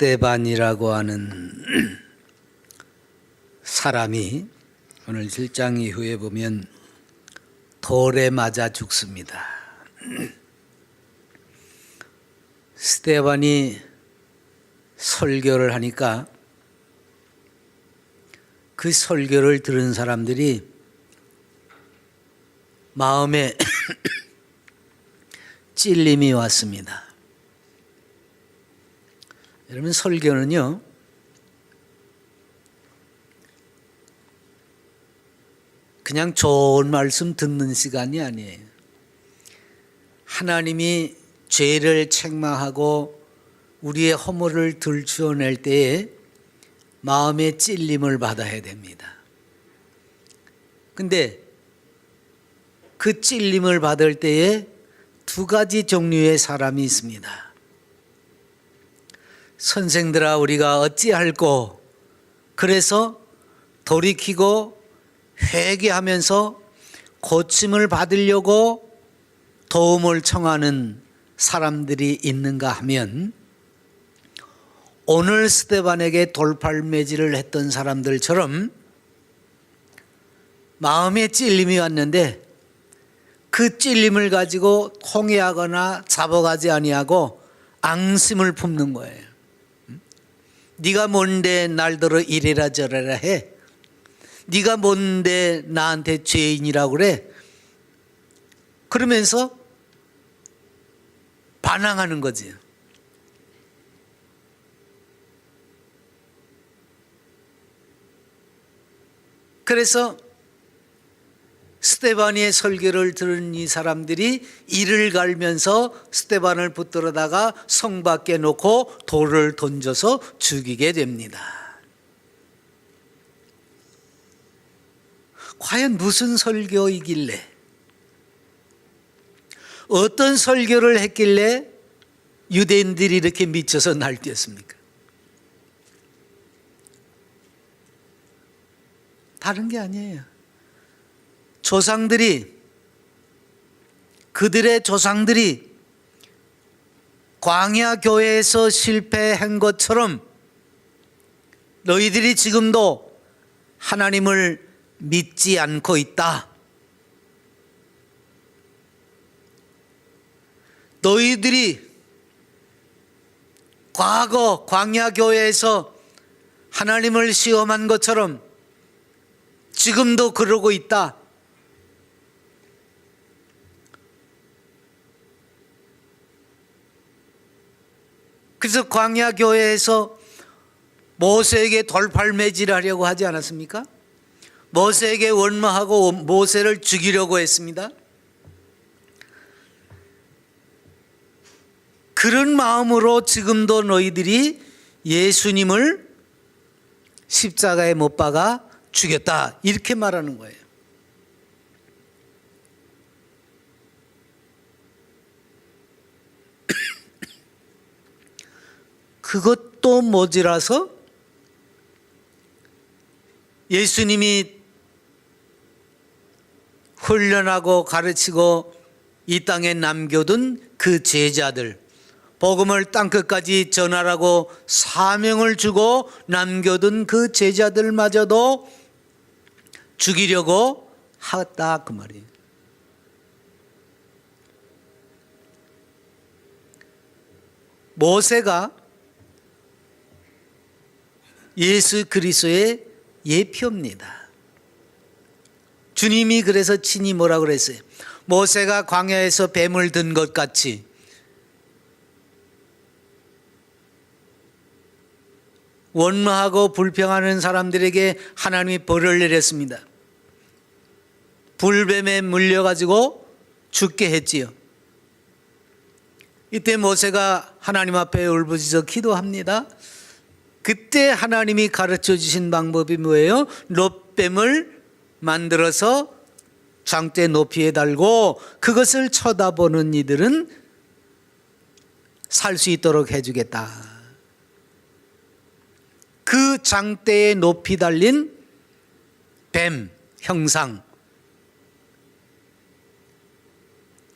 스데반이라고 하는 사람이 오늘 7장 이후에 보면 돌에 맞아 죽습니다. 스데반이 설교를 하니까 그 설교를 들은 사람들이 마음에 찔림이 왔습니다. 여러분, 설교는요, 그냥 좋은 말씀 듣는 시간이 아니에요. 하나님이 죄를 책망하고 우리의 허물을 들추어낼 때에 마음의 찔림을 받아야 됩니다. 근데 그 찔림을 받을 때에 두 가지 종류의 사람이 있습니다. 선생들아, 우리가 어찌할꼬? 그래서 돌이키고 회개하면서 고침을 받으려고 도움을 청하는 사람들이 있는가 하면, 오늘 스데반에게 돌팔매질을 했던 사람들처럼 마음에 찔림이 왔는데 그 찔림을 가지고 통회하거나 잡아가지 아니하고 앙심을 품는 거예요. 네가 뭔데 날더러 이래라 저래라 해? 네가 뭔데 나한테 죄인이라고 그래? 그러면서 반항하는 거지. 그래서 스데반의 설교를 들은 이 사람들이 이를 갈면서 스데반을 붙들어다가 성 밖에 놓고 돌을 던져서 죽이게 됩니다. 과연 무슨 설교이길래, 어떤 설교를 했길래 유대인들이 이렇게 미쳐서 날뛰었습니까? 다른 게 아니에요. 그들의 조상들이 광야 교회에서 실패한 것처럼 너희들이 지금도 하나님을 믿지 않고 있다. 너희들이 과거 광야 교회에서 하나님을 시험한 것처럼 지금도 그러고 있다. 그래서 광야 교회에서 모세에게 돌팔매질하려고 하지 않았습니까? 모세에게 원망하고 모세를 죽이려고 했습니다. 그런 마음으로 지금도 너희들이 예수님을 십자가에 못 박아 죽였다, 이렇게 말하는 거예요. 그것도 모자라서 예수님이 훈련하고 가르치고 이 땅에 남겨둔 그 제자들, 복음을 땅끝까지 전하라고 사명을 주고 남겨둔 그 제자들마저도 죽이려고 하였다, 그 말이에요. 모세가 예수 그리스도의 예표입니다. 주님이 그래서 친히 뭐라고 그랬어요? 모세가 광야에서 뱀을 든 것 같이 원망하고 불평하는 사람들에게 하나님이 벌을 내렸습니다. 불뱀에 물려가지고 죽게 했지요. 이때 모세가 하나님 앞에 울부짖어 기도합니다. 그때 하나님이 가르쳐 주신 방법이 뭐예요? 놋뱀을 만들어서 장대 높이에 달고 그것을 쳐다보는 이들은 살 수 있도록 해주겠다. 그 장대에 높이 달린 뱀 형상,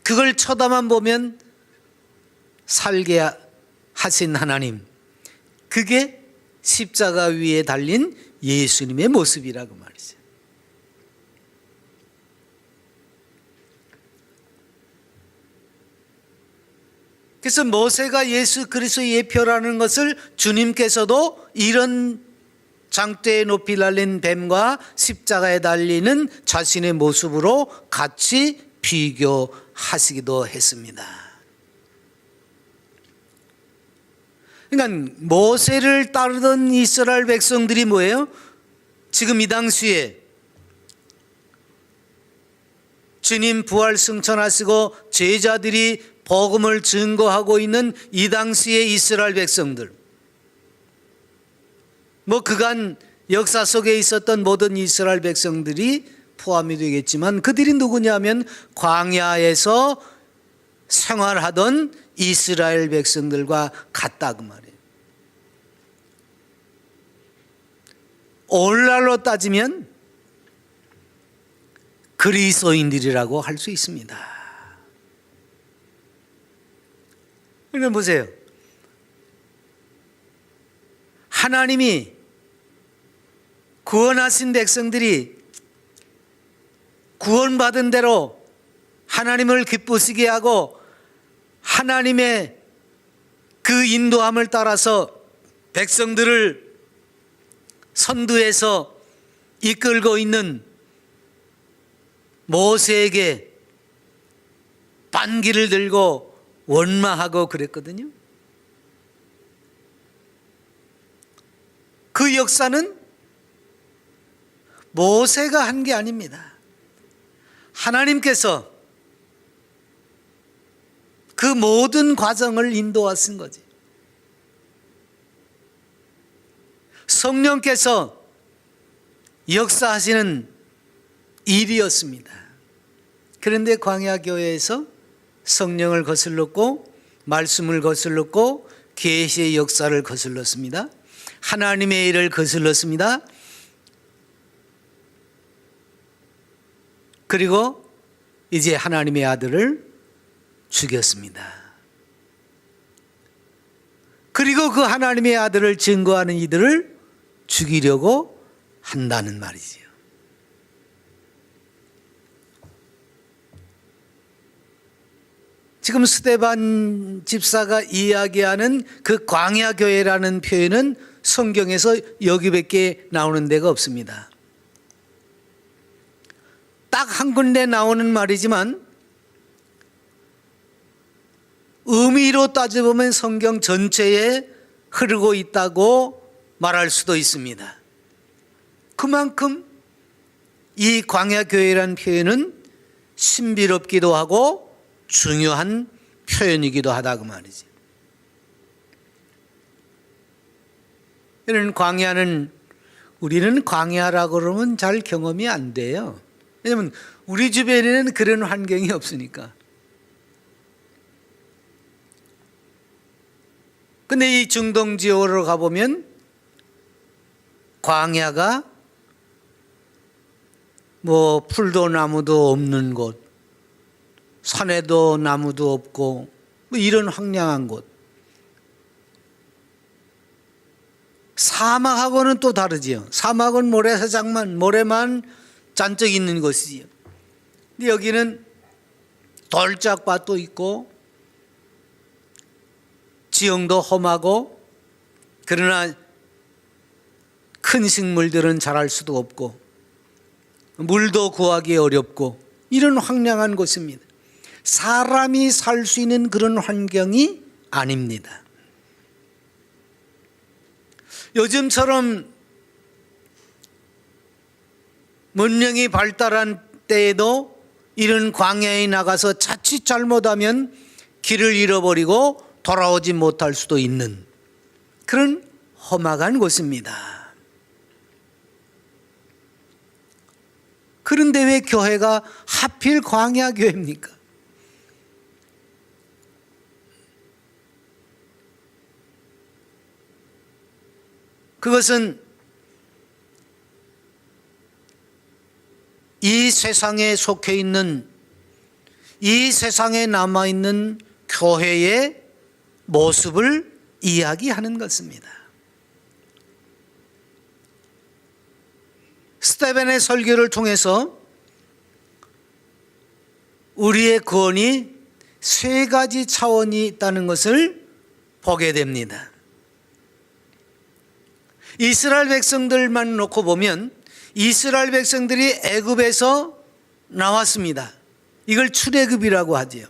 그걸 쳐다만 보면 살게 하신 하나님, 그게 십자가 위에 달린 예수님의 모습이라고 말이죠. 그래서 모세가 예수 그리스도의 예표라는 것을 주님께서도 이런 장대에 높이 달린 뱀과 십자가에 달리는 자신의 모습으로 같이 비교하시기도 했습니다. 그러니까 모세를 따르던 이스라엘 백성들이 뭐예요? 지금 이 당시에 주님 부활 승천하시고 제자들이 복음을 증거하고 있는 이 당시의 이스라엘 백성들, 뭐 그간 역사 속에 있었던 모든 이스라엘 백성들이 포함이 되겠지만 그들이 누구냐면 광야에서 생활하던 이스라엘 백성들과 같다 그 말이에요. 오늘날로 따지면 그리스도인들이라고 할 수 있습니다. 그러니까 보세요. 하나님이 구원하신 백성들이 구원받은 대로 하나님을 기쁘시게 하고 하나님의 그 인도함을 따라서 백성들을 선두에서 이끌고 있는 모세에게 반기를 들고 원망하고 그랬거든요. 그 역사는 모세가 한 게 아닙니다. 하나님께서 그 모든 과정을 인도하신 거지. 성령께서 역사하시는 일이었습니다. 그런데 광야교회에서 성령을 거슬렀고 말씀을 거슬렀고 계시의 역사를 거슬렀습니다. 하나님의 일을 거슬렀습니다. 그리고 이제 하나님의 아들을 죽였습니다. 그리고 그 하나님의 아들을 증거하는 이들을 죽이려고 한다는 말이지요. 지금 스데반 집사가 이야기하는 그 광야교회라는 표현은 성경에서 여기밖에 나오는 데가 없습니다. 딱 한 군데 나오는 말이지만 의미로 따져보면 성경 전체에 흐르고 있다고 말할 수도 있습니다. 그만큼 이 광야교회라는 표현은 신비롭기도 하고 중요한 표현이기도 하다 그 말이지. 이런 광야는 우리는 광야라고 그러면 잘 경험이 안 돼요. 왜냐하면 우리 주변에는 그런 환경이 없으니까. 근데 이 중동 지역으로 가보면 광야가 뭐 풀도 나무도 없는 곳, 산에도 나무도 없고 뭐 이런 황량한 곳. 사막하고는 또 다르지요. 사막은 모래만 잔뜩 있는 곳이지요. 근데 여기는 돌짝밭도 있고 지형도 험하고 그러나 큰 식물들은 자랄 수도 없고 물도 구하기 어렵고 이런 황량한 곳입니다. 사람이 살 수 있는 그런 환경이 아닙니다. 요즘처럼 문명이 발달한 때에도 이런 광야에 나가서 자칫 잘못하면 길을 잃어버리고 돌아오지 못할 수도 있는 그런 험악한 곳입니다. 그런데 왜 교회가 하필 광야 교회입니까? 그것은 이 세상에 속해 있는, 이 세상에 남아있는 교회의 모습을 이야기하는 것입니다. 스데반의 설교를 통해서 우리의 구원이 세 가지 차원이 있다는 것을 보게 됩니다. 이스라엘 백성들만 놓고 보면 이스라엘 백성들이 애굽에서 나왔습니다. 이걸 출애굽이라고 하지요.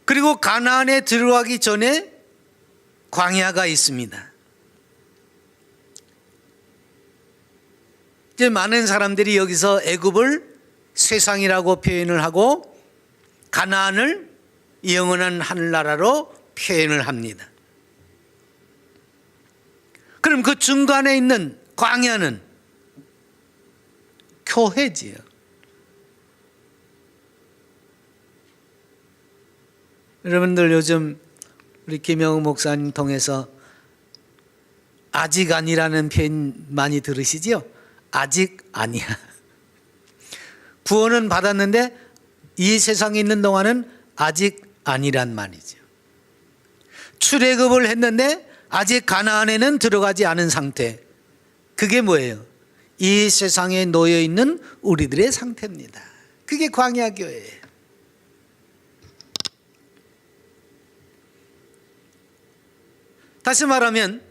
그리고 가나안에 들어가기 전에 광야가 있습니다. 이제 많은 사람들이 여기서 애굽을 세상이라고 표현을 하고 가나안을 영원한 하늘나라로 표현을 합니다. 그럼 그 중간에 있는 광야는 교회지요. 여러분들 요즘 우리 김영우 목사님 통해서 아직 아니라는 표현 많이 들으시죠? 아직 아니야. 구원은 받았는데 이 세상에 있는 동안은 아직 아니란 말이죠. 출애굽을 했는데 아직 가나안에는 들어가지 않은 상태. 그게 뭐예요? 이 세상에 놓여 있는 우리들의 상태입니다. 그게 광야교회예요. 다시 말하면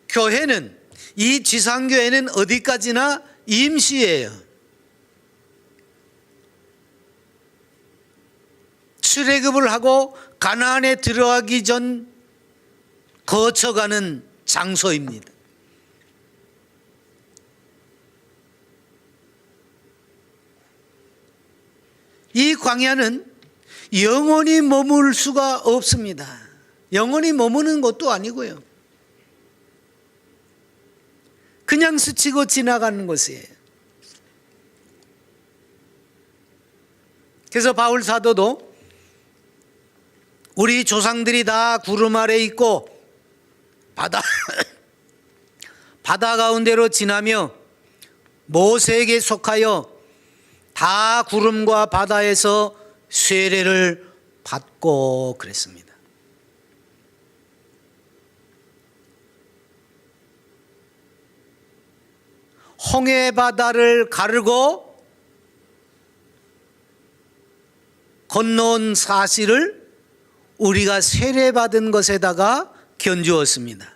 교회는, 이 지상교회는 어디까지나 임시예요. 출애굽을 하고 가나안에 들어가기 전 거쳐가는 장소입니다. 이 광야는 영원히 머물 수가 없습니다. 영원히 머무는 것도 아니고요. 그냥 스치고 지나가는 것이에요. 그래서 바울 사도도 우리 조상들이 다 구름 아래 있고 바다 가운데로 지나며 모세에게 속하여 다 구름과 바다에서 세례를 받고 그랬습니다. 홍해 바다를 가르고 건너온 사실을 우리가 세례받은 것에다가 견주었습니다.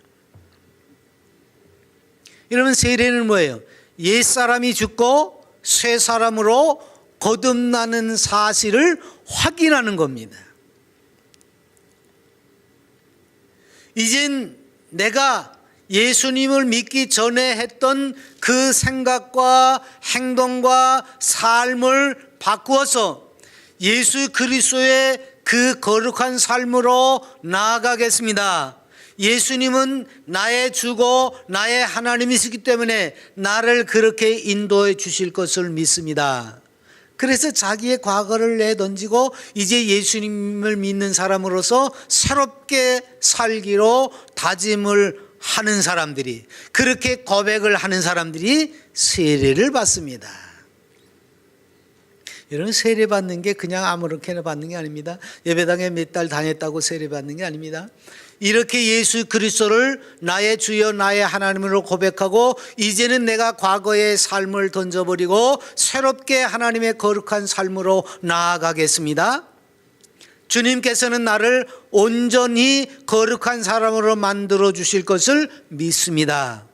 여러분, 세례는 뭐예요? 옛사람이 죽고 새 사람으로 거듭나는 사실을 확인하는 겁니다. 이젠 내가 예수님을 믿기 전에 했던 그 생각과 행동과 삶을 바꾸어서 예수 그리스도의 그 거룩한 삶으로 나아가겠습니다. 예수님은 나의 주고 나의 하나님이시기 때문에 나를 그렇게 인도해 주실 것을 믿습니다. 그래서 자기의 과거를 내던지고 이제 예수님을 믿는 사람으로서 새롭게 살기로 다짐을 하는 사람들이, 그렇게 고백을 하는 사람들이 세례를 받습니다. 여러분, 세례 받는 게 그냥 아무렇게나 받는 게 아닙니다. 예배당에 몇 달 다녔다고 세례 받는 게 아닙니다. 이렇게 예수 그리스도를 나의 주여 나의 하나님으로 고백하고 이제는 내가 과거의 삶을 던져버리고 새롭게 하나님의 거룩한 삶으로 나아가겠습니다. 주님께서는 나를 온전히 거룩한 사람으로 만들어 주실 것을 믿습니다.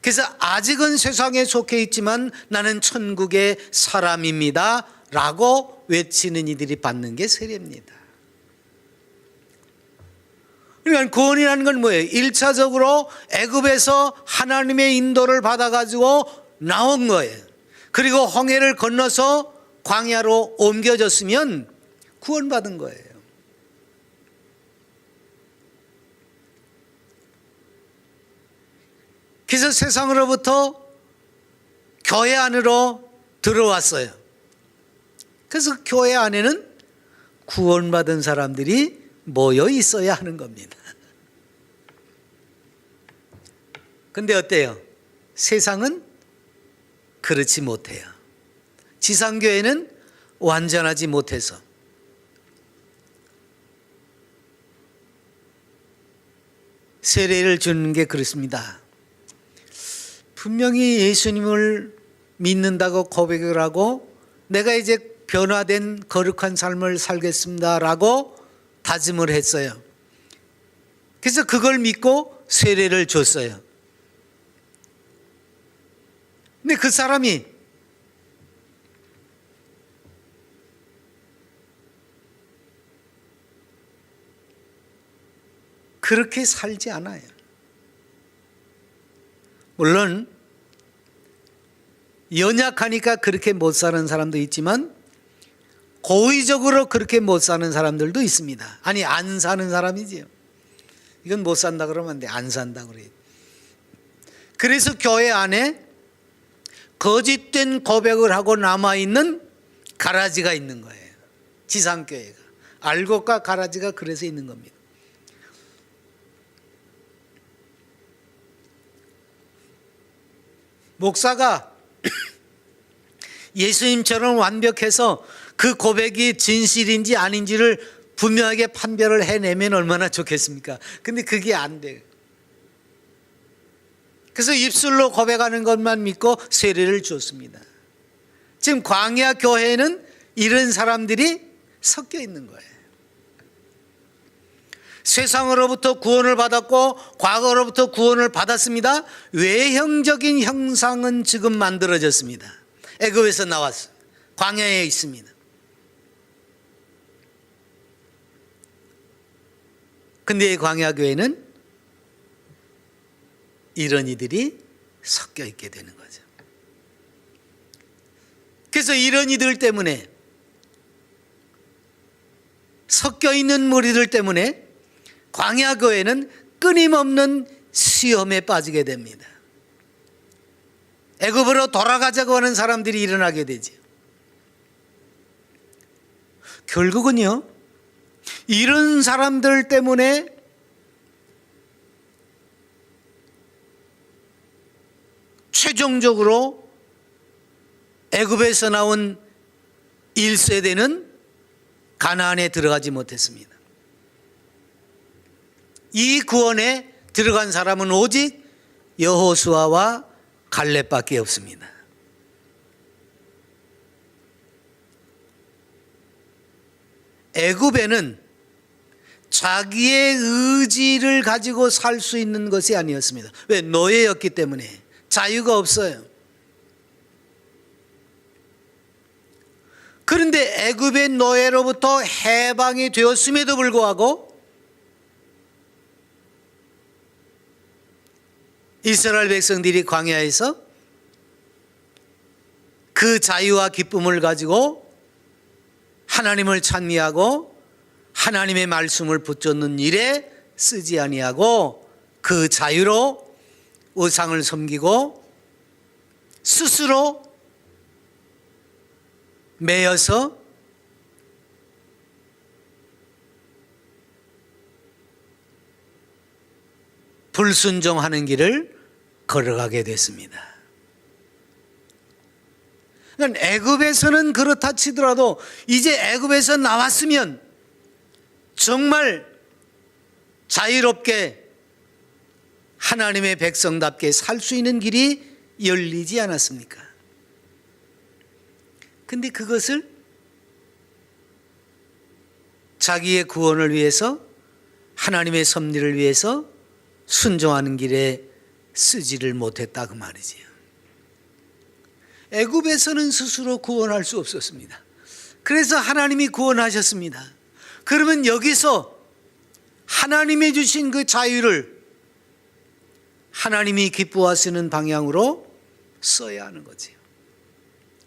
그래서 아직은 세상에 속해 있지만 나는 천국의 사람입니다 라고 외치는 이들이 받는 게 세례입니다. 그러니까 구원이라는 건 뭐예요? 1차적으로 애굽에서 하나님의 인도를 받아가지고 나온 거예요. 그리고 홍해를 건너서 광야로 옮겨졌으면 구원받은 거예요. 그래서 세상으로부터 교회 안으로 들어왔어요. 그래서 교회 안에는 구원받은 사람들이 모여 있어야 하는 겁니다. 근데 어때요? 세상은 그렇지 못해요. 지상교회는 완전하지 못해서 세례를 주는 게 그렇습니다. 분명히 예수님을 믿는다고 고백을 하고 내가 이제 변화된 거룩한 삶을 살겠습니다라고 다짐을 했어요. 그래서 그걸 믿고 세례를 줬어요. 근데 그 사람이 그렇게 살지 않아요. 물론 연약하니까 그렇게 못 사는 사람도 있지만 고의적으로 그렇게 못 사는 사람들도 있습니다. 아니 안 사는 사람이지요. 이건 못 산다 그러면 안 돼. 안 산다 그래요. 그래서 교회 안에 거짓된 고백을 하고 남아있는 가라지가 있는 거예요. 지상교회가. 알곡과 가라지가 그래서 있는 겁니다. 목사가 예수님처럼 완벽해서 그 고백이 진실인지 아닌지를 분명하게 판별을 해내면 얼마나 좋겠습니까? 근데 그게 안 돼요. 그래서 입술로 고백하는 것만 믿고 세례를 줬습니다. 지금 광야 교회에는 이런 사람들이 섞여 있는 거예요. 세상으로부터 구원을 받았고 과거로부터 구원을 받았습니다. 외형적인 형상은 지금 만들어졌습니다. 애굽에서 나왔어요. 광야에 있습니다. 근데 이 광야교회는 이런 이들이 섞여 있게 되는 거죠. 그래서 이런 이들 때문에, 섞여 있는 무리들 때문에 광야교회는 끊임없는 시험에 빠지게 됩니다. 애굽으로 돌아가자고 하는 사람들이 일어나게 되죠. 결국은요, 이런 사람들 때문에 최종적으로 애굽에서 나온 1세대는 가나안에 들어가지 못했습니다. 이 구원에 들어간 사람은 오직 여호수아와 갈렙밖에 없습니다. 애굽에는 자기의 의지를 가지고 살 수 있는 것이 아니었습니다. 왜? 노예였기 때문에 자유가 없어요. 그런데 애굽의 노예로부터 해방이 되었음에도 불구하고 이스라엘 백성들이 광야에서 그 자유와 기쁨을 가지고 하나님을 찬미하고 하나님의 말씀을 붙잡는 일에 쓰지 아니하고 그 자유로 우상을 섬기고 스스로 매여서 불순종하는 길을 걸어가게 됐습니다. 그러니까 애굽에서는 그렇다 치더라도 이제 애굽에서 나왔으면 정말 자유롭게 하나님의 백성답게 살 수 있는 길이 열리지 않았습니까? 근데 그것을 자기의 구원을 위해서, 하나님의 섭리를 위해서 순종하는 길에 쓰지를 못했다 그 말이지요. 애굽에서는 스스로 구원할 수 없었습니다. 그래서 하나님이 구원하셨습니다. 그러면 여기서 하나님이 주신 그 자유를 하나님이 기뻐하시는 방향으로 써야 하는 거지요.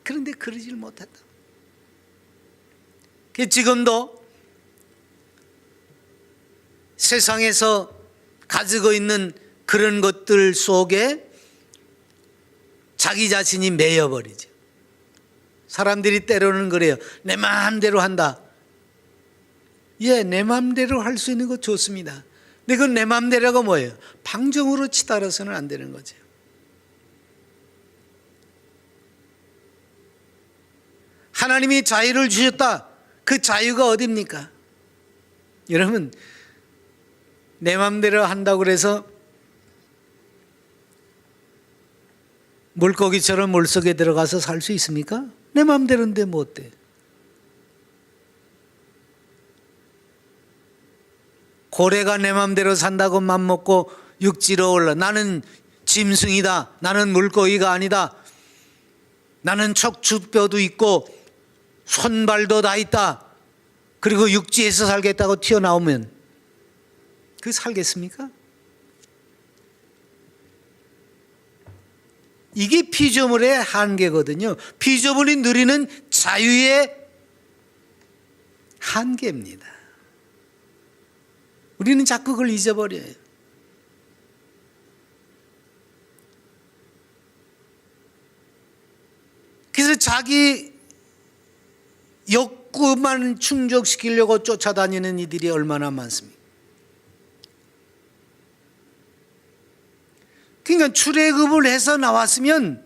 그런데 그러질 못했다. 지금도 세상에서 가지고 있는 그런 것들 속에 자기 자신이 매여버리죠. 사람들이 때로는 그래요. 내 마음대로 한다. 예, 내 마음대로 할 수 있는 거 좋습니다. 근데 그건 내 마음대로가 뭐예요? 방정으로 치달아서는 안 되는 거죠. 하나님이 자유를 주셨다. 그 자유가 어디입니까? 여러분, 내 마음대로 한다고 그래서 물고기처럼 물속에 들어가서 살 수 있습니까? 내 마음대로인데 뭐 어때? 고래가 내 마음대로 산다고 맘먹고 육지로 올라. 나는 짐승이다. 나는 물고기가 아니다. 나는 척추뼈도 있고 손발도 다 있다. 그리고 육지에서 살겠다고 튀어나오면 그 살겠습니까? 이게 피조물의 한계거든요. 피조물이 누리는 자유의 한계입니다. 우리는 자꾸 그걸 잊어버려요. 그래서 자기 욕구만 충족시키려고 쫓아다니는 이들이 얼마나 많습니까? 그러니까 출애굽을 해서 나왔으면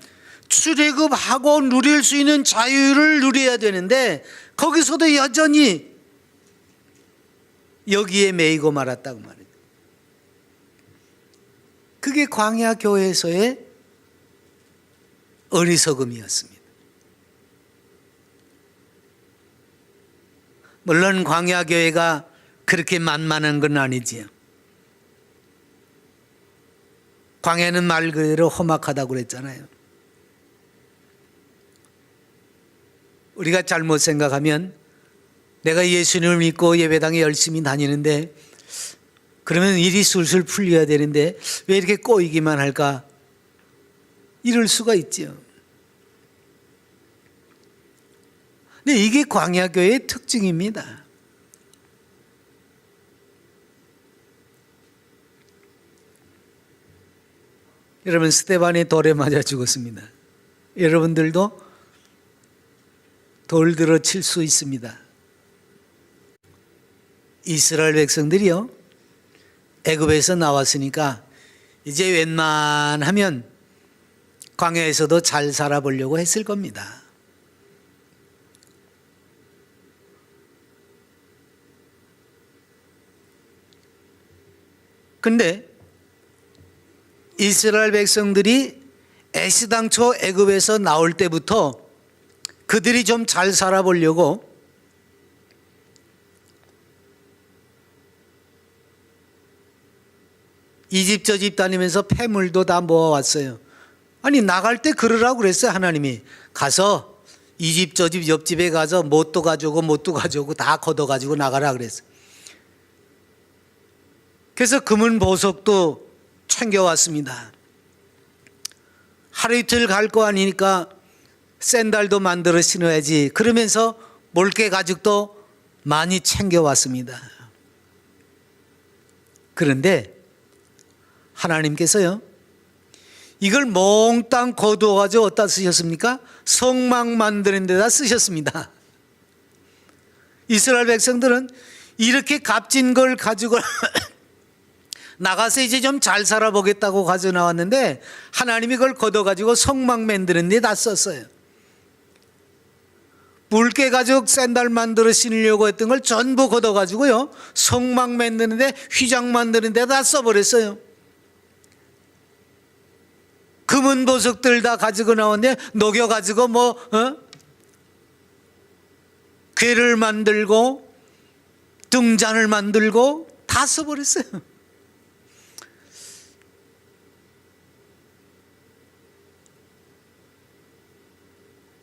출애굽하고 누릴 수 있는 자유를 누려야 되는데 거기서도 여전히 여기에 매이고 말았다고 말이에요. 그게 광야 교회에서의 어리석음이었습니다. 물론 광야 교회가 그렇게 만만한 건 아니지요. 광야는 말 그대로 험악하다고 그랬잖아요. 우리가 잘못 생각하면 내가 예수님을 믿고 예배당에 열심히 다니는데 그러면 일이 술술 풀려야 되는데 왜 이렇게 꼬이기만 할까? 이럴 수가 있죠. 근데 이게 광야교회의 특징입니다. 여러분, 스데반이 돌에 맞아 죽었습니다. 여러분들도 돌 들어 칠 수 있습니다. 이스라엘 백성들이요, 애굽에서 나왔으니까 이제 웬만하면 광야에서도 잘 살아보려고 했을 겁니다. 근데 이스라엘 백성들이 애시당초 애굽에서 나올 때부터 그들이 좀 잘 살아보려고 이 집 저 집 다니면서 폐물도 다 모아왔어요. 아니, 나갈 때 그러라고 그랬어요. 하나님이 가서 이 집 저 집 옆집에 가서 못도 가져오고 다 걷어가지고 나가라 그랬어요. 그래서 금은 보석도 챙겨왔습니다. 하루 이틀 갈 거 아니니까 샌들도 만들어 신어야지. 그러면서 몰개 가죽도 많이 챙겨왔습니다. 그런데 하나님께서요, 이걸 몽땅 거두어가지고 어디다 쓰셨습니까? 성막 만드는 데다 쓰셨습니다. 이스라엘 백성들은 이렇게 값진 걸 가지고 나가서 이제 좀 잘 살아보겠다고 가져 나왔는데 하나님이 그걸 걷어가지고 성막 만드는 데다 썼어요. 붉게 가죽 샌들 만들어 신으려고 했던 걸 전부 걷어가지고요, 성막 만드는데, 휘장 만드는 데다 써버렸어요. 금은 보석들 다 가지고 나왔는데 녹여가지고 궤를 만들고 등잔을 만들고 다 써버렸어요.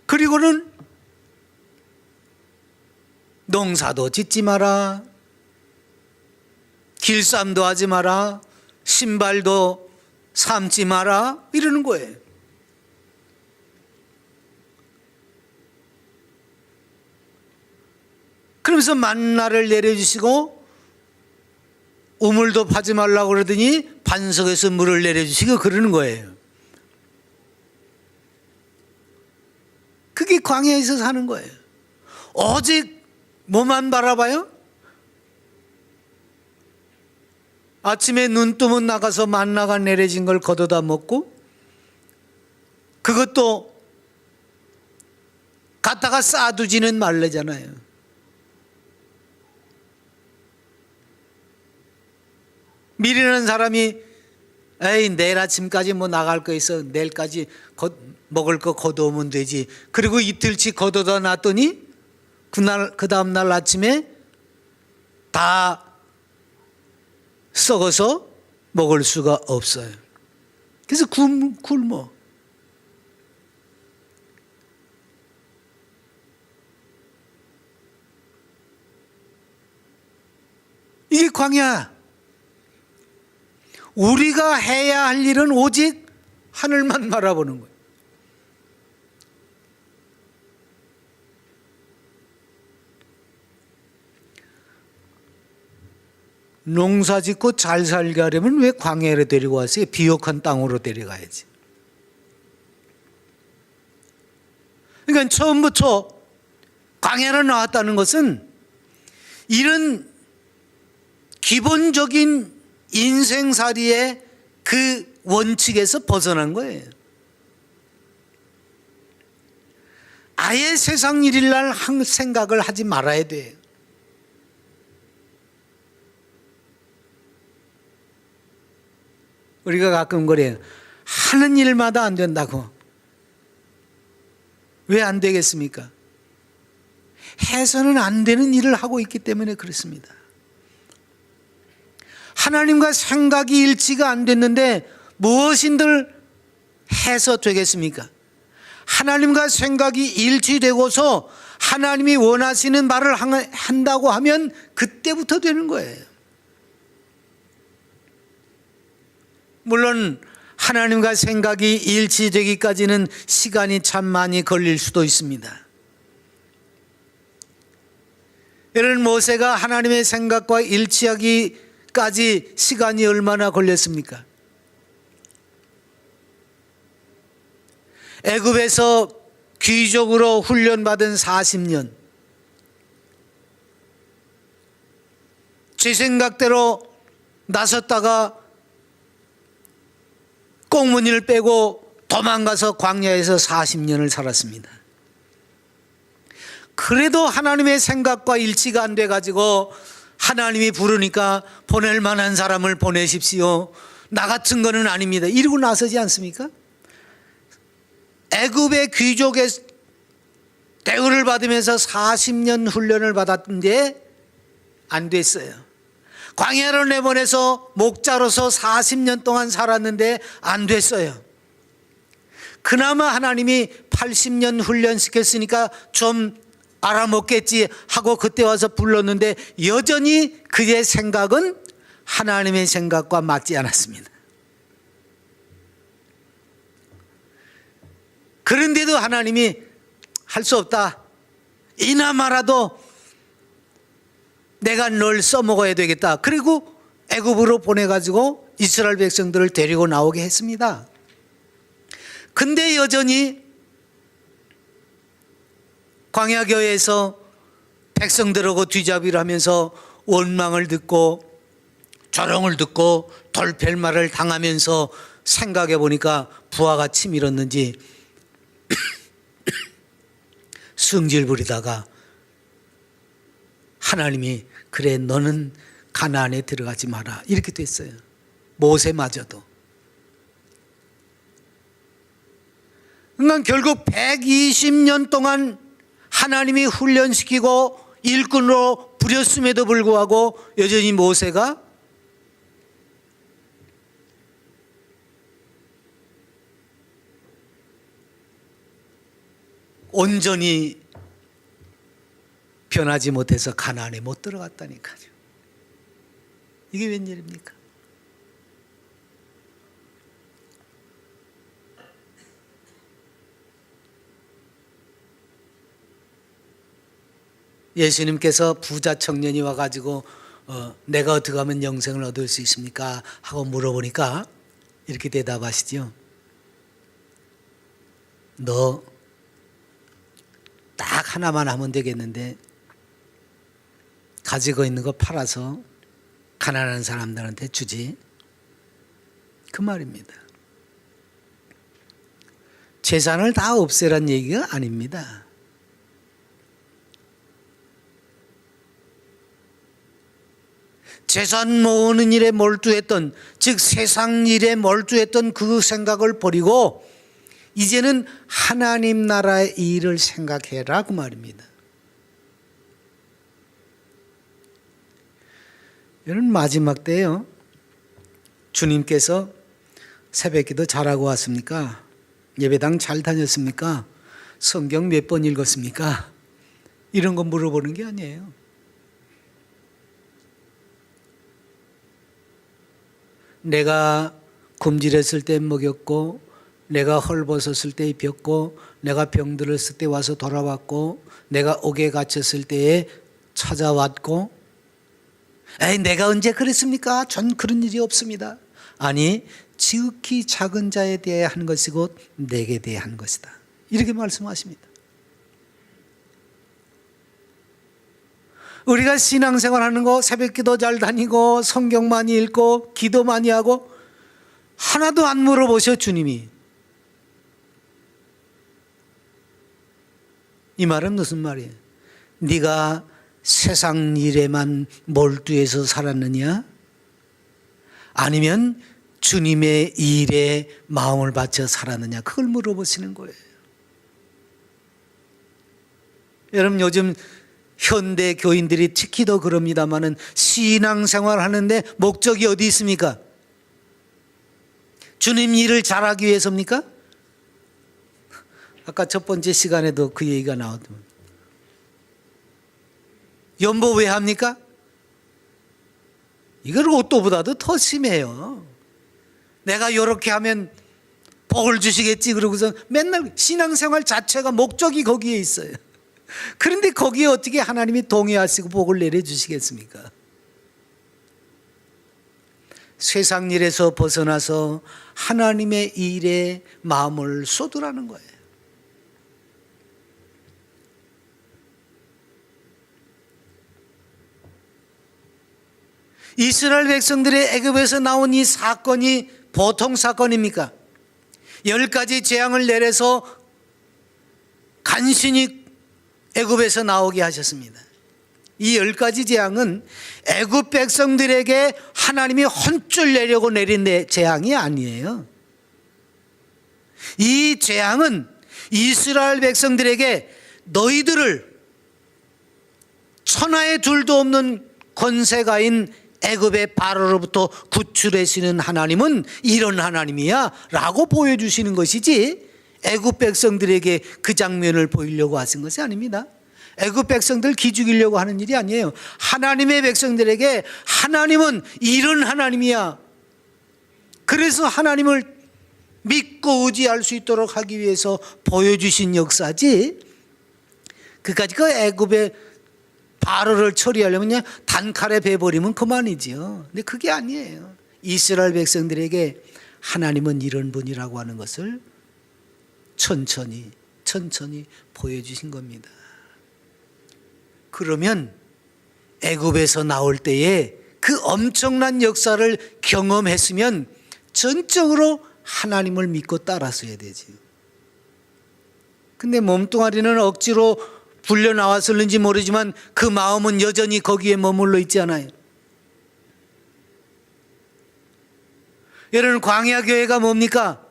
그리고는 농사도 짓지 마라, 길쌈도 하지 마라, 신발도 삼지 마라, 이러는 거예요. 그러면서 만나를 내려주시고 우물도 파지 말라고 그러더니 반석에서 물을 내려주시고 그러는 거예요. 그게 광야에서 사는 거예요. 오직 뭐만 바라봐요? 아침에 눈 뜨면 나가서 만나가 내려진 걸 걷어다 먹고, 그것도 갖다가 쌓아두지는 말래잖아요. 미련한 사람이 에이, 내일 아침까지 뭐 나갈 거 있어. 내일까지 먹을 거 걷어오면 되지. 그리고 이틀치 걷어다 놨더니 그 다음날 아침에 다 썩어서 먹을 수가 없어요. 그래서 굶어. 이게 광야. 우리가 해야 할 일은 오직 하늘만 바라보는 거예요. 농사 짓고 잘 살게 하려면 왜 광야로 데리고 왔어요? 비옥한 땅으로 데려가야지. 그러니까 처음부터 광야로 나왔다는 것은 이런 기본적인 인생살이의 그 원칙에서 벗어난 거예요. 아예 세상 일일 날 생각을 하지 말아야 돼요. 우리가 가끔 그래요. 하는 일마다 안 된다고. 왜 안 되겠습니까? 해서는 안 되는 일을 하고 있기 때문에 그렇습니다. 하나님과 생각이 일치가 안 됐는데 무엇인들 해서 되겠습니까? 하나님과 생각이 일치되고서 하나님이 원하시는 말을 한다고 하면 그때부터 되는 거예요. 물론 하나님과 생각이 일치되기까지는 시간이 참 많이 걸릴 수도 있습니다. 이런 모세가 하나님의 생각과 일치하기까지 시간이 얼마나 걸렸습니까? 애굽에서 귀족으로 훈련받은 40년, 제 생각대로 나섰다가 꽁무니를 빼고 도망가서 광야에서 40년을 살았습니다. 그래도 하나님의 생각과 일치가 안 돼가지고 하나님이 부르니까 보낼 만한 사람을 보내십시오. 나 같은 거는 아닙니다. 이러고 나서지 않습니까? 애굽의 귀족의 대우를 받으면서 40년 훈련을 받았는데 안 됐어요. 광야로 내보내서 목자로서 40년 동안 살았는데 안 됐어요. 그나마 하나님이 80년 훈련시켰으니까 좀 알아먹겠지 하고 그때 와서 불렀는데 여전히 그의 생각은 하나님의 생각과 맞지 않았습니다. 그런데도 하나님이 할 수 없다. 이나마라도 내가 널 써먹어야 되겠다. 그리고 애굽으로 보내가지고 이스라엘 백성들을 데리고 나오게 했습니다. 근데 여전히 광야교회에서 백성들하고 뒤잡이를 하면서 원망을 듣고 조롱을 듣고 돌펠말을 당하면서 생각해 보니까 부하가 치밀었는지 승질 부리다가 하나님이 그래 너는 가나안에 들어가지 마라 이렇게 됐어요. 모세마저도. 그러니까 결국 120년 동안 하나님이 훈련시키고 일꾼으로 부렸음에도 불구하고 여전히 모세가 온전히 변하지 못해서 가나안에 못 들어갔다니까요. 이게 웬일입니까? 예수님께서 부자 청년이 와가지고 내가 어떻게 하면 영생을 얻을 수 있습니까? 하고 물어보니까 이렇게 대답하시죠. 너 딱 하나만 하면 되겠는데 가지고 있는 거 팔아서 가난한 사람들한테 주지. 그 말입니다. 재산을 다 없애란 얘기가 아닙니다. 재산 모으는 일에 몰두했던, 즉 세상 일에 몰두했던 그 생각을 버리고 이제는 하나님 나라의 일을 생각해라 그 말입니다. 이런 마지막 때요, 주님께서 새벽기도 잘하고 왔습니까? 예배당 잘 다녔습니까? 성경 몇 번 읽었습니까? 이런 거 물어보는 게 아니에요. 내가 굶주렸을 때 먹였고, 내가 헐벗었을 때 입혔고, 내가 병들었을 때 와서 돌아왔고, 내가 옥에 갇혔을 때에 찾아왔고, 에이 내가 언제 그랬습니까? 전 그런 일이 없습니다. 아니 지극히 작은 자에 대해 한 것이고 내게 대해 한 것이다, 이렇게 말씀하십니다. 우리가 신앙생활하는 거, 새벽기도 잘 다니고 성경 많이 읽고 기도 많이 하고 하나도 안 물어보셔 주님이. 이 말은 무슨 말이에요? 네가 세상 일에만 몰두해서 살았느냐? 아니면 주님의 일에 마음을 바쳐 살았느냐? 그걸 물어보시는 거예요. 여러분 요즘 현대 교인들이 특히 더 그럽니다마는 신앙생활 하는데 목적이 어디 있습니까? 주님 일을 잘하기 위해서입니까? 아까 첫 번째 시간에도 그 얘기가 나오더만. 연보 왜 합니까? 이걸 로또보다도 더 심해요. 내가 이렇게 하면 복을 주시겠지 그러고서 맨날 신앙생활 자체가 목적이 거기에 있어요. 그런데 거기에 어떻게 하나님이 동의하시고 복을 내려주시겠습니까? 세상 일에서 벗어나서 하나님의 일에 마음을 쏟으라는 거예요. 이스라엘 백성들의 애굽에서 나온 이 사건이 보통 사건입니까? 10가지 재앙을 내려서 간신히 애굽에서 나오게 하셨습니다. 이 10가지 재앙은 애굽 백성들에게 하나님이 혼쭐 내려고 내린 재앙이 아니에요. 이 재앙은 이스라엘 백성들에게 너희들을 천하의 둘도 없는 권세가인 애굽의 바로로부터 구출하시는 하나님은 이런 하나님이야 라고 보여주시는 것이지, 애굽 백성들에게 그 장면을 보이려고 하신 것이 아닙니다. 애굽 백성들 기죽이려고 하는 일이 아니에요. 하나님의 백성들에게 하나님은 이런 하나님이야, 그래서 하나님을 믿고 의지할 수 있도록 하기 위해서 보여주신 역사지, 그까지 그 애굽의 바로를 처리하려면 그냥 단칼에 베버리면 그만이지요. 근데 그게 아니에요. 이스라엘 백성들에게 하나님은 이런 분이라고 하는 것을 천천히 보여주신 겁니다. 그러면 애굽에서 나올 때에 그 엄청난 역사를 경험했으면 전적으로 하나님을 믿고 따랐어야 되지요. 근데 몸뚱아리는 억지로 불려 나왔을는지 모르지만 그 마음은 여전히 거기에 머물러 있지 않아요. 여러분 광야교회가 뭡니까?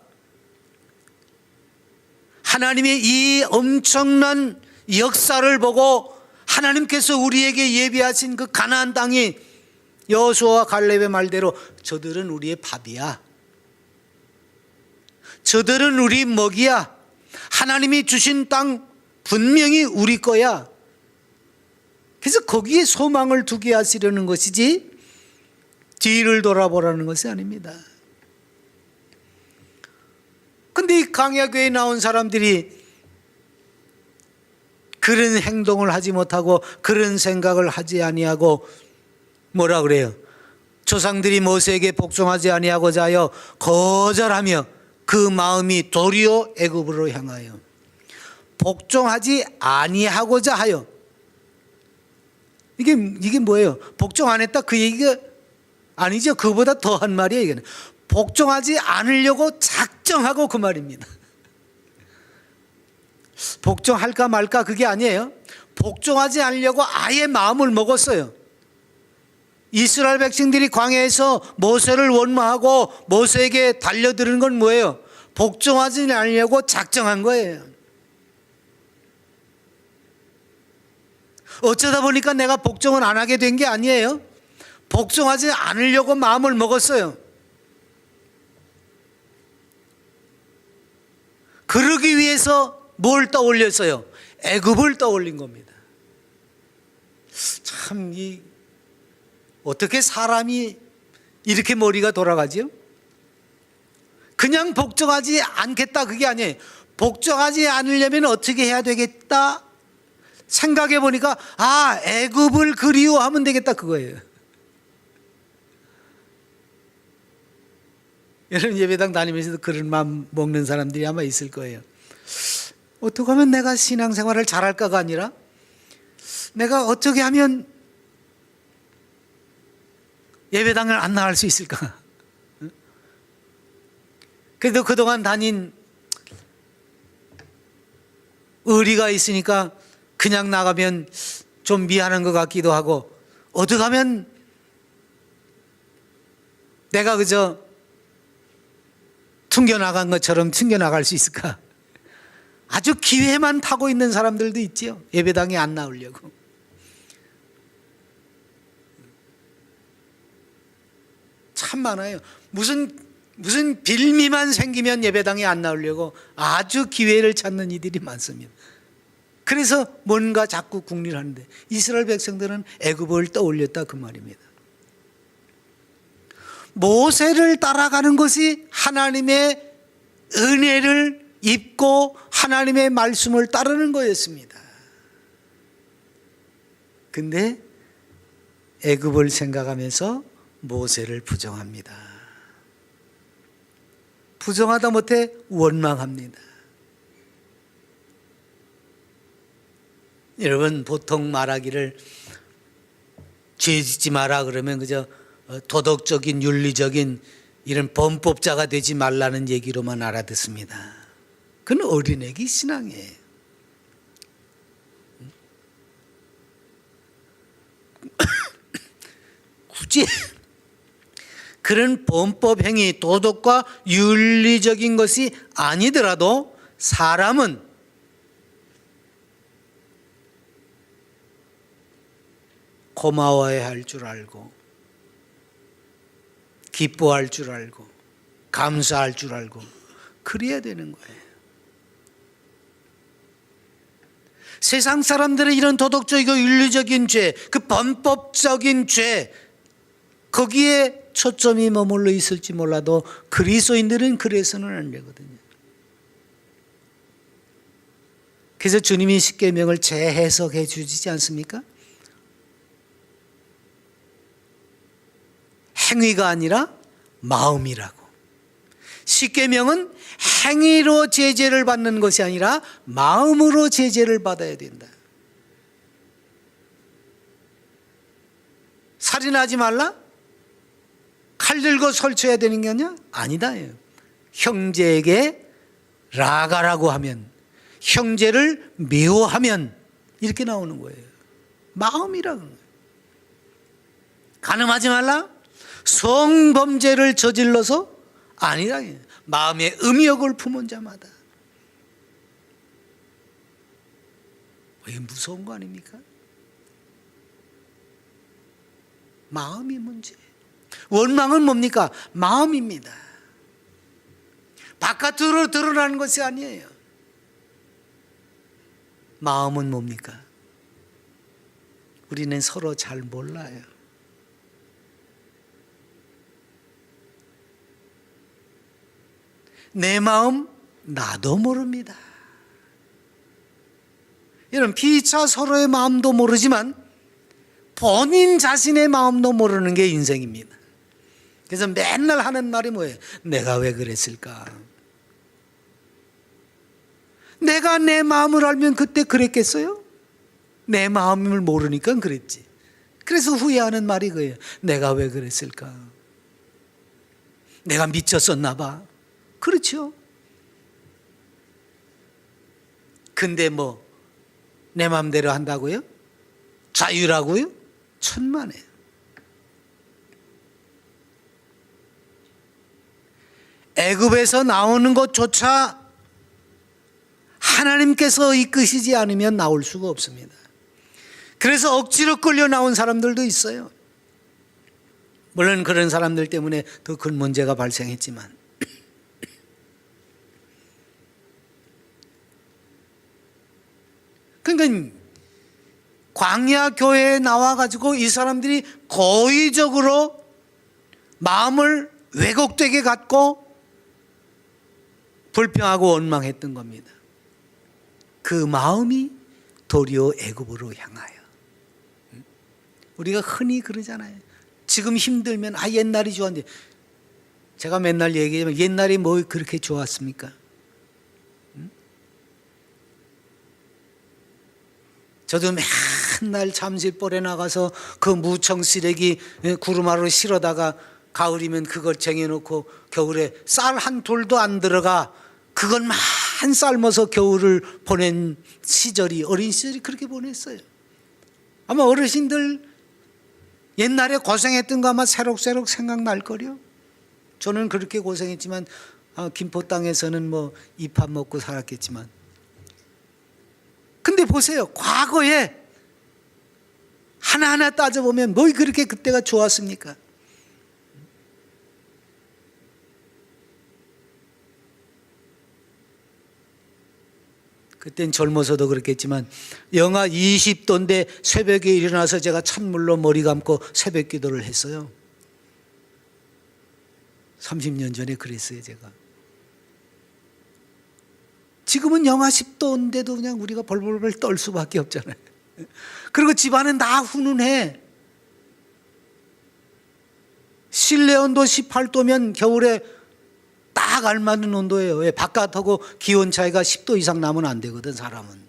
하나님의 이 엄청난 역사를 보고 하나님께서 우리에게 예비하신 그 가나안 땅이 여호수아와 갈렙의 말대로 저들은 우리의 밥이야, 저들은 우리 먹이야, 하나님이 주신 땅 분명히 우리 거야. 그래서 거기에 소망을 두게 하시려는 것이지 뒤를 돌아보라는 것이 아닙니다. 근데 이 강야교회에 나온 사람들이 그런 행동을 하지 못하고 그런 생각을 하지 아니하고 뭐라 그래요? 조상들이 모세에게 복종하지 아니하고자 하여 거절하며 그 마음이 도리어 애굽으로 향하여 복종하지 아니하고자 하여. 이게 뭐예요? 복종 안 했다 그 얘기가 아니죠. 그보다 더한 말이에요. 이거는 복종하지 않으려고 작정하고 그 말입니다. 복종할까 말까 그게 아니에요. 복종하지 않으려고 아예 마음을 먹었어요. 이스라엘 백성들이 광야에서 모세를 원망하고 모세에게 달려드는 건 뭐예요? 복종하지 않으려고 작정한 거예요. 어쩌다 보니까 내가 복종을 안 하게 된 게 아니에요. 복종하지 않으려고 마음을 먹었어요. 그러기 위해서 뭘 떠올렸어요? 애굽을 떠올린 겁니다. 참, 어떻게 사람이 이렇게 머리가 돌아가지요? 그냥 복종하지 않겠다 그게 아니에요. 복종하지 않으려면 어떻게 해야 되겠다 생각해 보니까 애굽을 그리워하면 되겠다 그거예요. 여러분 예배당 다니면서도 그런 마음 먹는 사람들이 아마 있을 거예요. 어떻게 하면 내가 신앙생활을 잘할까가 아니라 내가 어떻게 하면 예배당을 안 나갈 수 있을까? 그래도 그동안 다닌 의리가 있으니까 그냥 나가면 좀 미안한 것 같기도 하고 어떻게 하면 내가 그저 튕겨나간 것처럼 튕겨나갈 수 있을까? 아주 기회만 타고 있는 사람들도 있지요. 예배당에 안 나오려고. 참 많아요. 무슨 빌미만 생기면 예배당에 안 나오려고 아주 기회를 찾는 이들이 많습니다. 그래서 뭔가 자꾸 궁리를 하는데 이스라엘 백성들은 애굽을 떠올렸다 그 말입니다. 모세를 따라가는 것이 하나님의 은혜를 입고 하나님의 말씀을 따르는 거였습니다. 근데 애굽을 생각하면서 모세를 부정합니다. 부정하다 못해 원망합니다. 여러분 보통 말하기를 죄 짓지 마라 그러면 그저 도덕적인 윤리적인 이런 범법자가 되지 말라는 얘기로만 알아듣습니다. 그건 어린애기 신앙이에요. 굳이 그런 범법 행위, 도덕과 윤리적인 것이 아니더라도 사람은 고마워해야 할 줄 알고 기뻐할 줄 알고 감사할 줄 알고 그래야 되는 거예요. 세상 사람들은 이런 도덕적이고 윤리적인 죄, 그 범법적인 죄 거기에 초점이 머물러 있을지 몰라도 그리스도인들은 그래서는 안 되거든요. 그래서 주님이 십계명을 재해석해 주시지 않습니까? 행위가 아니라 마음이라고. 십계명은 행위로 제재를 받는 것이 아니라 마음으로 제재를 받아야 된다. 살인하지 말라? 칼 들고 설쳐야 되는 게 아니야? 아니다. 형제에게 라가라고 하면, 형제를 미워하면 이렇게 나오는 거예요. 마음이라는 거예요. 간음하지 말라? 성범죄를 저질러서 아니라 마음의 음욕을 품은 자마다. 이게 무서운 거 아닙니까? 마음이 문제예요. 원망은 뭡니까? 마음입니다. 바깥으로 드러나는 것이 아니에요. 마음은 뭡니까? 우리는 서로 잘 몰라요. 내 마음 나도 모릅니다. 여러분 피차 서로의 마음도 모르지만 본인 자신의 마음도 모르는 게 인생입니다. 그래서 맨날 하는 말이 뭐예요? 내가 왜 그랬을까? 내가 내 마음을 알면 그때 그랬겠어요? 내 마음을 모르니까 그랬지. 그래서 후회하는 말이 그거예요. 내가 왜 그랬을까? 내가 미쳤었나 봐. 그렇죠. 근데 뭐 내 마음대로 한다고요? 자유라고요? 천만에. 애굽에서 나오는 것조차 하나님께서 이끄시지 않으면 나올 수가 없습니다. 그래서 억지로 끌려 나온 사람들도 있어요. 물론 그런 사람들 때문에 더 큰 문제가 발생했지만, 그러니까 광야 교회에 나와가지고 이 사람들이 고의적으로 마음을 왜곡되게 갖고 불평하고 원망했던 겁니다. 그 마음이 도리어 애굽으로 향하여. 우리가 흔히 그러잖아요. 지금 힘들면 옛날이 좋았는데, 제가 맨날 얘기하지만 옛날이 뭐 그렇게 좋았습니까? 저도 맨날 잠실벌에 나가서 그 무청 쓰레기 구루마루 실어다가 가을이면 그걸 쟁여놓고 겨울에 쌀 한 돌도 안 들어가 그것만 삶아서 겨울을 보낸 시절이, 어린 시절이 그렇게 보냈어요. 아마 어르신들 옛날에 고생했던 거 아마 새록새록 생각날 거요. 저는 그렇게 고생했지만 김포 땅에서는 뭐 이밥 먹고 살았겠지만, 근데 보세요. 과거에 하나하나 따져보면 뭐 그렇게 그때가 좋았습니까? 그땐 젊어서도 그렇겠지만 영하 20도인데 새벽에 일어나서 제가 찬물로 머리 감고 새벽 기도를 했어요. 30년 전에 그랬어요, 제가. 지금은 영하 10도인데도 그냥 우리가 벌벌벌 떨 수밖에 없잖아요. 그리고 집안은 다 훈훈해. 실내 온도 18도면 겨울에 딱 알맞는 온도예요. 왜? 바깥하고 기온 차이가 10도 이상 나면 안 되거든, 사람은.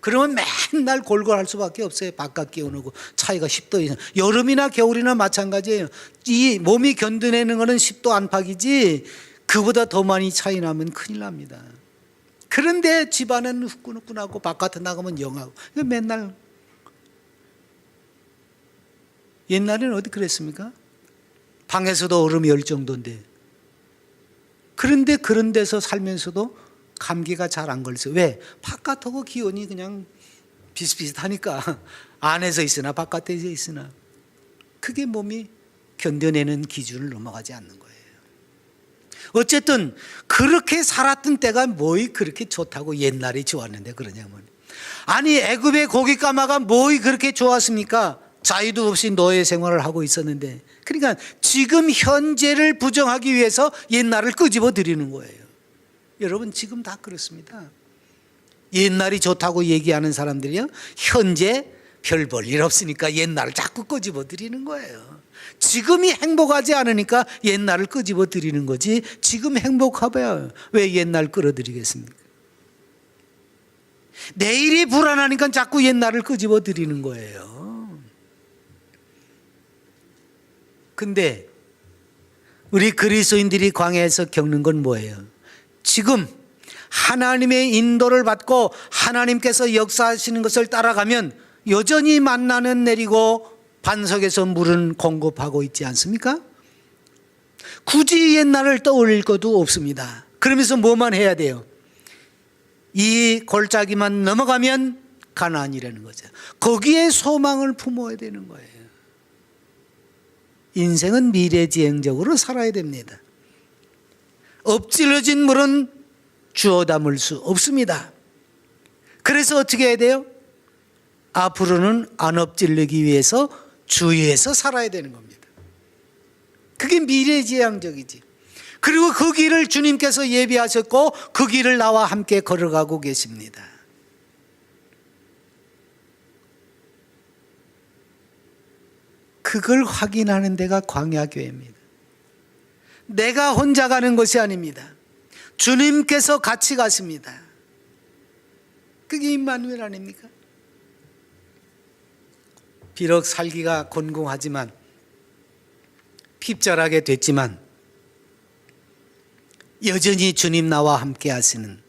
그러면 맨날 골골할 수밖에 없어요. 바깥 기온하고 차이가 10도 이상. 여름이나 겨울이나 마찬가지예요. 이 몸이 견뎌내는 거는 10도 안팎이지 그보다 더 많이 차이 나면 큰일 납니다. 그런데 집안은 후끈후끈하고 바깥에 나가면 영하고. 맨날. 옛날에는 어디 그랬습니까? 방에서도 얼음이 열 정도인데. 그런데 그런 데서 살면서도 감기가 잘 안 걸렸어요. 왜? 바깥하고 기온이 그냥 비슷비슷하니까. 안에서 있으나 바깥에서 있으나 그게 몸이 견뎌내는 기준을 넘어가지 않는 거예요. 어쨌든 그렇게 살았던 때가 뭐이 그렇게 좋다고 옛날이 좋았는데 그러냐면, 아니 애굽의 고기 까마가 뭐이 그렇게 좋았습니까? 자유도 없이 노예 생활을 하고 있었는데. 그러니까 지금 현재를 부정하기 위해서 옛날을 끄집어 드리는 거예요. 여러분 지금 다 그렇습니다. 옛날이 좋다고 얘기하는 사람들이요, 현재 별 볼 일 없으니까 옛날을 자꾸 끄집어 드리는 거예요. 지금이 행복하지 않으니까 옛날을 끄집어 드리는 거지, 지금 행복하면 왜 옛날 끌어들이겠습니까? 내일이 불안하니까 자꾸 옛날을 끄집어 드리는 거예요. 근데 우리 그리스도인들이 광야에서 겪는 건 뭐예요? 지금 하나님의 인도를 받고 하나님께서 역사하시는 것을 따라가면 여전히 만나는 내리고 반석에서 물은 공급하고 있지 않습니까? 굳이 옛날을 떠올릴 것도 없습니다. 그러면서 뭐만 해야 돼요? 이 골짜기만 넘어가면 가나안이라는 거죠. 거기에 소망을 품어야 되는 거예요. 인생은 미래지향적으로 살아야 됩니다. 엎질러진 물은 주워 담을 수 없습니다. 그래서 어떻게 해야 돼요? 앞으로는 안 엎질르기 위해서 주위에서 살아야 되는 겁니다. 그게 미래지향적이지. 그리고 그 길을 주님께서 예비하셨고 그 길을 나와 함께 걸어가고 계십니다. 그걸 확인하는 데가 광야교회입니다. 내가 혼자 가는 것이 아닙니다. 주님께서 같이 가십니다. 그게 임마누엘 아닙니까? 비록 살기가 곤궁하지만, 핍절하게 됐지만 여전히 주님 나와 함께 하시는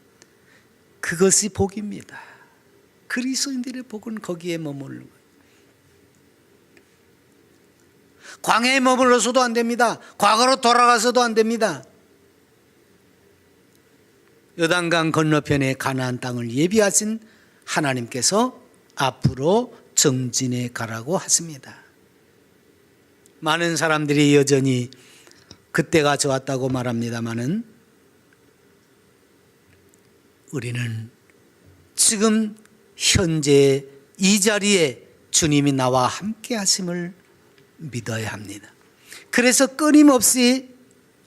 그것이 복입니다. 그리스도인들의 복은 거기에 머무르는 거예요. 광야에 머물러서도 안 됩니다. 과거로 돌아가서도 안 됩니다. 요단강 건너편에 가나안 땅을 예비하신 하나님께서 앞으로 정진해 가라고 하십니다. 많은 사람들이 여전히 그때가 좋았다고 말합니다마는 우리는 지금 현재 이 자리에 주님이 나와 함께 하심을 믿어야 합니다. 그래서 끊임없이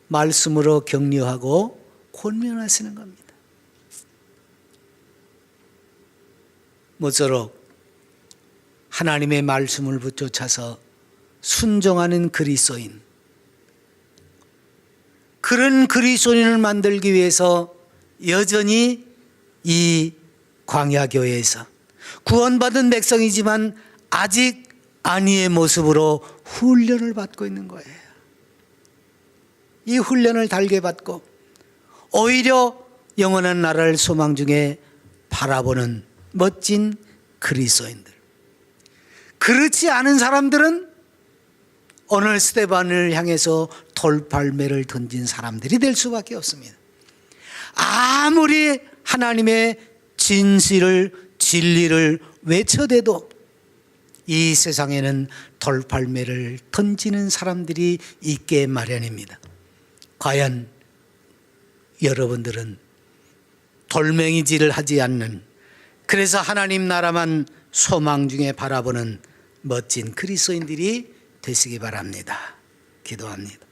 말씀으로 격려하고 권면하시는 겁니다. 모쪼록 하나님의 말씀을 붙쫓아서 순종하는 그리스도인, 그런 그리스도인을 만들기 위해서 여전히 이 광야교회에서 구원받은 백성이지만 아직 아니의 모습으로 훈련을 받고 있는 거예요. 이 훈련을 달게 받고 오히려 영원한 나라를 소망 중에 바라보는 멋진 그리스도인들, 그렇지 않은 사람들은 오늘 스데반을 향해서 돌팔매를 던진 사람들이 될 수밖에 없습니다. 아무리 하나님의 진리를 외쳐대도 이 세상에는 돌팔매를 던지는 사람들이 있게 마련입니다. 과연 여러분들은 돌멩이질을 하지 않는, 그래서 하나님 나라만 소망 중에 바라보는 멋진 그리스도인들이 되시기 바랍니다. 기도합니다.